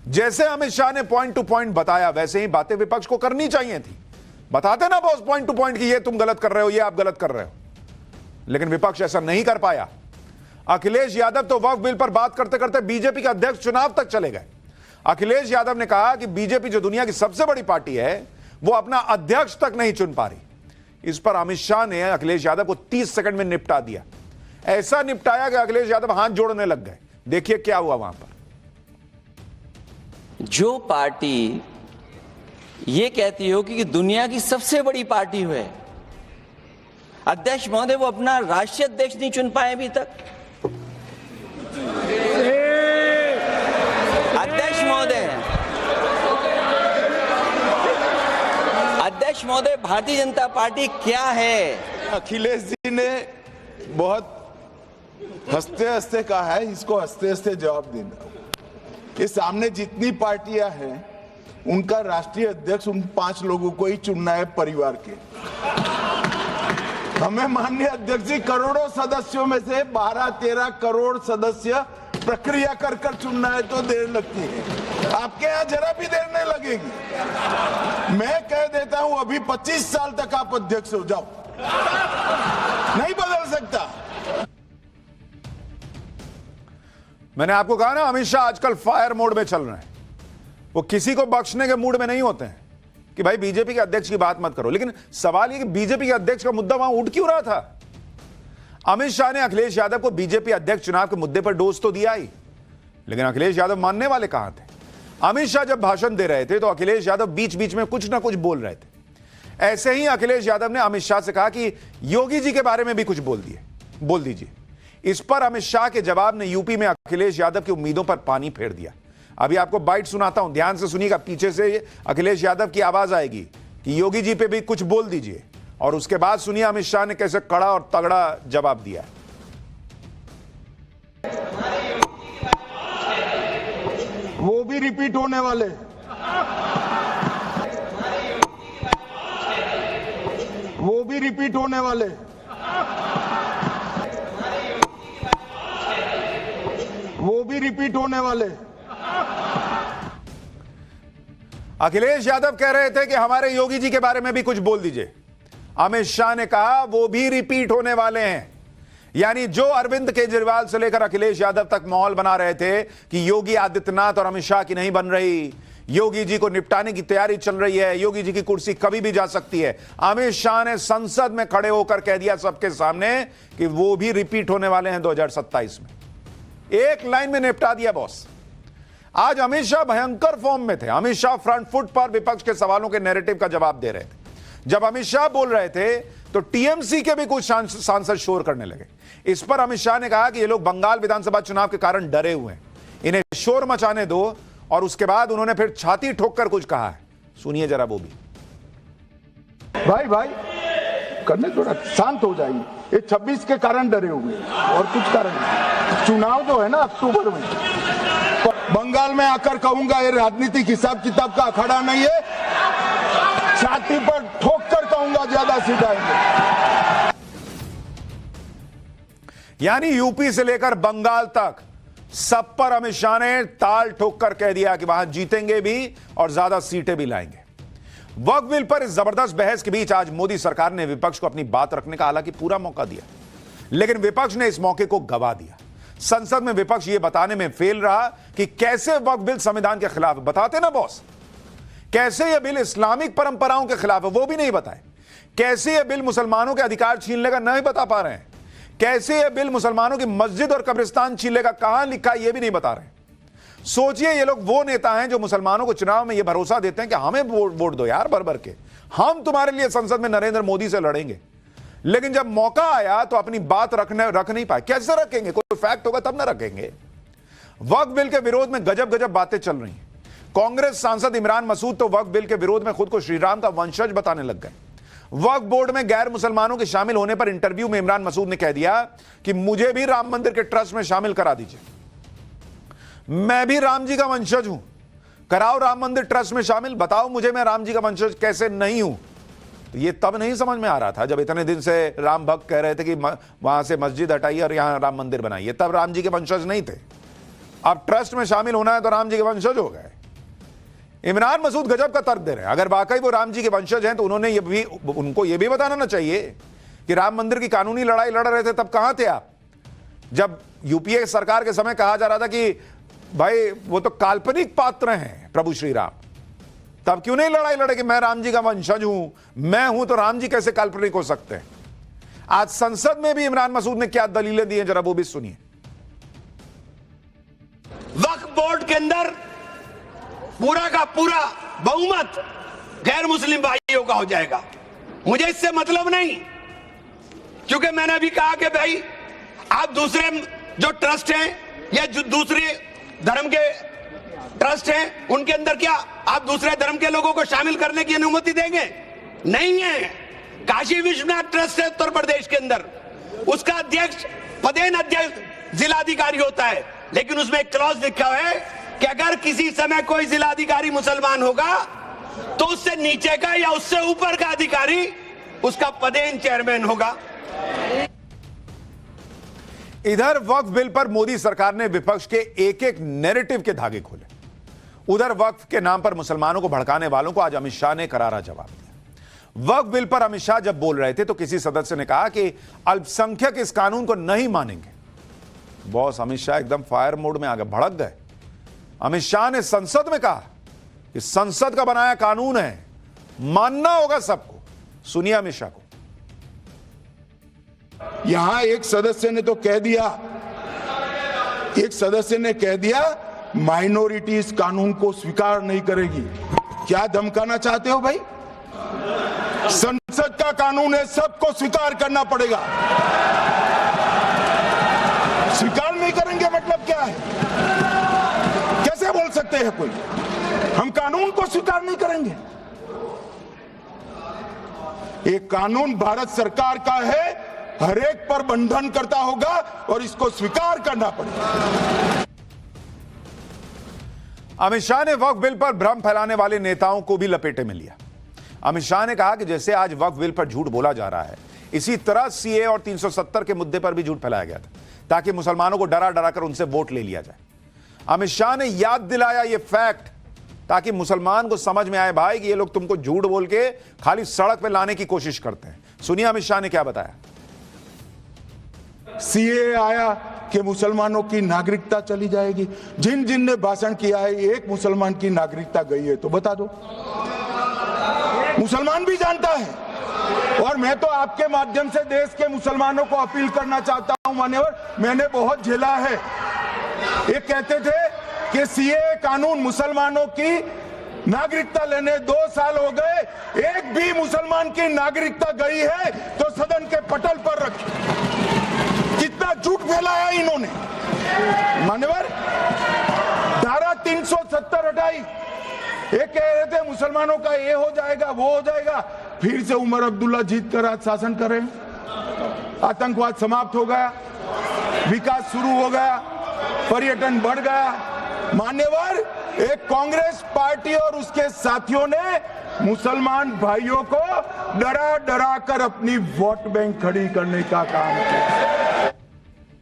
जैसे अमित शाह ने point two point बताया, वैसे ही बातें विपक्ष को करनी चाहिए थी। बताते ना बॉस पॉइंट टू पॉइंट कि ये तुम गलत कर रहे हो, ये आप गलत कर रहे हो, लेकिन विपक्ष ऐसा नहीं कर पाया। अखिलेश यादव तो वक्फ बिल पर बात करते करते बीजेपी के अध्यक्ष चुनाव तक चले गए। अखिलेश यादव ने कहा कि बीजेपी जो दुनिया की सबसे बड़ी पार्टी है, वो अपना अध्यक्ष तक नहीं चुन पा रही। इस पर अमित शाह ने अखिलेश यादव को 30 सेकंड में निपटा दिया। ऐसा निपटाया कि अखिलेश यादव हाथ जोड़ने लग गए। देखिए क्या हुआ वहां पर। जो पार्टी ये कहती हो कि दुनिया की सबसे बड़ी पार्टी है, अध्यक्ष महोदय वो अपना राष्ट्रीय अध्यक्ष नहीं चुन पाए अभी तक। अध्यक्ष महोदय भारतीय जनता पार्टी क्या है? अखिलेश जी ने बहुत हंसते हंसते कहा है, इसको हंसते हंसते जवाब देना। ये सामने जितनी पार्टियां हैं उनका राष्ट्रीय अध्यक्ष उन 5 लोगों को ही चुनना है परिवार के। हमें माननीय अध्यक्ष जी करोड़ों सदस्यों में से 12-13 करोड़ सदस्य प्रक्रिया कर कर चुनना है तो देर लगती है। आपके यहाँ जरा भी देर नहीं लगेगी। मैं कह देता हूं अभी 25 साल तक आप अध्यक्ष हो जाओ, नहीं बदल सकता। मैंने आपको कहा ना, अमित शाह आजकल फायर मोड में चल रहे हैं। वो किसी को बख्शने के मूड में नहीं होते हैं कि भाई बीजेपी के अध्यक्ष की बात मत करो। लेकिन सवाल ये कि बीजेपी के अध्यक्ष का मुद्दा वहां उठ क्यों रहा था? अमित शाह ने अखिलेश यादव को बीजेपी अध्यक्ष चुनाव के मुद्दे पर डोज तो दिया ही, लेकिन अखिलेश यादव मानने वाले कहां थे? अमित शाह जब भाषण दे रहे थे तो अखिलेश यादव बीच बीच में कुछ ना कुछ बोल रहे थे। ऐसे ही अखिलेश यादव ने अमित शाह से कहा कि योगी जी के बारे में भी कुछ बोल दीजिए। इस पर अमित शाह के जवाब ने यूपी में अखिलेश यादव की उम्मीदों पर पानी फेर दिया। अभी आपको बाइट सुनाता हूं, ध्यान से सुनिएगा। पीछे से अखिलेश यादव की आवाज आएगी कि योगी जी पे भी कुछ बोल दीजिए, और उसके बाद सुनिए अमित शाह ने कैसे कड़ा और तगड़ा जवाब दिया। वो भी रिपीट होने वाले, वो भी रिपीट होने वाले। वो भी रिपीट होने वाले। अखिलेश यादव कह रहे थे कि हमारे योगी जी के बारे में भी कुछ बोल दीजिए। अमित शाह ने कहा वो भी रिपीट होने वाले हैं। यानी जो अरविंद केजरीवाल से लेकर अखिलेश यादव तक माहौल बना रहे थे कि योगी आदित्यनाथ और अमित शाह की नहीं बन रही, योगी जी को निपटाने की तैयारी चल रही है, योगी जी की कुर्सी कभी भी जा सकती है, अमित शाह ने संसद में खड़े होकर कह दिया सबके सामने कि वो भी रिपीट होने वाले हैं 2027 में। एक लाइन में निपटा दिया बॉस। आज अमित शाह भयंकर फॉर्म में थे। अमित शाह फ्रंट फुट पर विपक्ष के सवालों के नैरेटिव का जवाब दे रहे थे। जब अमित शाह बोल रहे थे तो टीएमसी के भी कुछ सांसद शोर करने लगे। इस पर अमित शाह ने कहा कि ये लोग बंगाल विधानसभा चुनाव के कारण डरे हुए हैं, इन्हें शोर मचाने दो। और उसके बाद उन्होंने फिर छाती ठोककर कुछ कहा है, सुनिए जरा वो भी। भाई करने थोड़ा शांत हो जाइए। ये 26 के कारण डरे हुए और कुछ कारण नहीं। चुनाव जो है ना अक्टूबर में, बंगाल में आकर कहूंगा ये राजनीतिक हिसाब किताब का अखाड़ा नहीं है, छाती पर ठोक कर कहूंगा ज्यादा सीट आएंगे। यानी यूपी से लेकर बंगाल तक सब पर अमित शाह ने ताल ठोक कर कह दिया कि वहां जीतेंगे भी और ज्यादा सीटें भी लाएंगे। वक्फ बिल पर इस जबरदस्त बहस के बीच आज मोदी सरकार ने विपक्ष को अपनी बात रखने का हालांकि पूरा मौका दिया, लेकिन विपक्ष ने इस मौके को गवा दिया। संसद में विपक्ष यह बताने में फेल रहा कि कैसे वक्फ बिल संविधान के खिलाफ है। बताते ना बॉस, कैसे यह बिल इस्लामिक परंपराओं के खिलाफ है वो भी नहीं बताए। कैसे यह बिल मुसलमानों के अधिकार छीन लेगा नहीं बता पा रहे हैं। कैसे यह बिल मुसलमानों की मस्जिद और कब्रिस्तान छीन लेगा, कहां लिखा है यह भी नहीं बता रहे। सोचिए ये लोग वो नेता हैं जो मुसलमानों को चुनाव में यह भरोसा देते हैं कि हमें वोट दो यार भर भर के, हम तुम्हारे लिए संसद में नरेंद्र मोदी से लड़ेंगे। लेकिन जब मौका आया तो अपनी बात रख नहीं पाए। कैसे रखेंगे? कोई फैक्ट होगा तब ना रखेंगे। वक्फ बिल के विरोध में गजब गजब बातें चल रही हैं। कांग्रेस सांसद इमरान मसूद तो वक्फ बिल के विरोध में खुद को श्रीराम का वंशज बताने लग गए। वक्फ बोर्ड में गैर मुसलमानों के शामिल होने पर इंटरव्यू में इमरान मसूद ने कह दिया कि मुझे भी राम मंदिर के ट्रस्ट में शामिल करा दीजिए, मैं भी राम जी का वंशज हूं, कराओ राम मंदिर ट्रस्ट में शामिल, बताओ मुझे मैं राम जी का वंशज कैसे नहीं हूं। तो ये तब नहीं समझ में आ रहा था जब इतने दिन से राम भक्त कह रहे थे कि वहां से मस्जिद हटाइए और यहां राम मंदिर बनाइए, तब राम जी के वंशज नहीं थे। अब ट्रस्ट में शामिल होना है तो राम जी के वंशज हो गए। इमरान मसूद गजब का तर्क दे रहे हैं। अगर वाकई वो राम जी के वंशज हैं तो उनको ये भी बताना ना चाहिए कि राम मंदिर की कानूनी लड़ाई लड़ रहे थे तब कहां थे आप, जब यूपीए सरकार के समय कहा जा रहा था कि भाई वो तो काल्पनिक पात्र हैं प्रभु श्री राम, तब क्यों नहीं लड़ाई लड़े कि मैं राम जी का वंशज हूं, मैं हूं तो राम जी कैसे काल्पनिक हो सकते हैं। आज संसद में भी इमरान मसूद ने क्या दलीलें दी हैं, जरा वो भी सुनिए। वक्फ बोर्ड के अंदर पूरा का पूरा बहुमत गैर मुस्लिम भाइयों का हो जाएगा। मुझे इससे मतलब नहीं, क्योंकि मैंने अभी कहा कि भाई आप दूसरे जो ट्रस्ट हैं या जो दूसरे धर्म के ट्रस्ट हैं उनके अंदर क्या आप दूसरे धर्म के लोगों को शामिल करने की अनुमति देंगे? नहीं है। काशी विश्वनाथ ट्रस्ट है उत्तर प्रदेश के अंदर, उसका अध्यक्ष पदेन अध्यक्ष जिलाधिकारी होता है, लेकिन उसमें एक क्लॉज लिखा है कि अगर किसी समय कोई जिलाधिकारी मुसलमान होगा तो उससे नीचे का या उससे ऊपर का अधिकारी उसका पदेन चेयरमैन होगा। इधर वक्फ बिल पर मोदी सरकार ने विपक्ष के एक एक नैरेटिव के धागे खोले, उधर वक्फ के नाम पर मुसलमानों को भड़काने वालों को आज अमित शाह ने करारा जवाब दिया। वक्फ बिल पर अमित शाह जब बोल रहे थे तो किसी सदस्य ने कहा कि अल्पसंख्यक इस कानून को नहीं मानेंगे। बॉस अमित शाह एकदम फायर मोड में आगे भड़क गए। अमित शाह ने संसद में कहा कि संसद का बनाया कानून है, मानना होगा सबको। सुनिए अमित शाह को। यहां एक सदस्य ने तो कह दिया, एक सदस्य ने कह दिया माइनॉरिटी इस कानून को स्वीकार नहीं करेगी। क्या धमकाना चाहते हो भाई? संसद का कानून है, सबको स्वीकार करना पड़ेगा। स्वीकार नहीं करेंगे मतलब क्या है? कैसे बोल सकते हैं कोई हम कानून को स्वीकार नहीं करेंगे? एक कानून भारत सरकार का है, हर एक पर बंधन करता होगा और इसको स्वीकार करना पड़ेगा। अमित शाह ने वक्फ बिल पर भ्रम फैलाने वाले नेताओं को भी लपेटे में लिया। अमित शाह ने कहा कि जैसे आज वक्फ बिल पर झूठ बोला जा रहा है, इसी तरह सीए और 370 के मुद्दे पर भी झूठ फैलाया गया था ताकि मुसलमानों को डरा डरा कर उनसे वोट ले लिया जाए। अमित शाह ने याद दिलाया ये फैक्ट ताकि मुसलमान को समझ में आए भाई कि ये लोग तुमको झूठ बोल के खाली सड़क पे लाने की कोशिश करते हैं। सुनिए अमित शाह ने क्या बताया। सीए आया कि मुसलमानों की नागरिकता चली जाएगी। जिन जिन ने भाषण किया है एक मुसलमान की नागरिकता गई है तो बता दो। मुसलमान भी जानता है और मैं तो आपके माध्यम से देश के मुसलमानों को अपील करना चाहता हूं मान्यवर, मैंने बहुत झेला है। एक कहते थे कि सीए कानून मुसलमानों की नागरिकता लेने 2 साल हो गए, एक भी मुसलमान की नागरिकता गई है तो सदन के पटल पर रखी। कितना झूठ फैलाया इन्होंने मान्यवर। धारा 370 हटाई, एक कह रहे थे मुसलमानों का ये हो जाएगा वो हो जाएगा, फिर से उमर अब्दुल्ला जीत कर आज शासन कर रहे हैं। आतंकवाद समाप्त हो गया, विकास शुरू हो गया, पर्यटन बढ़ गया। मान्यवर एक कांग्रेस पार्टी और उसके साथियों ने मुसलमान भाइयों को डरा डरा कर अपनी वोट बैंक खड़ी करने का काम किया।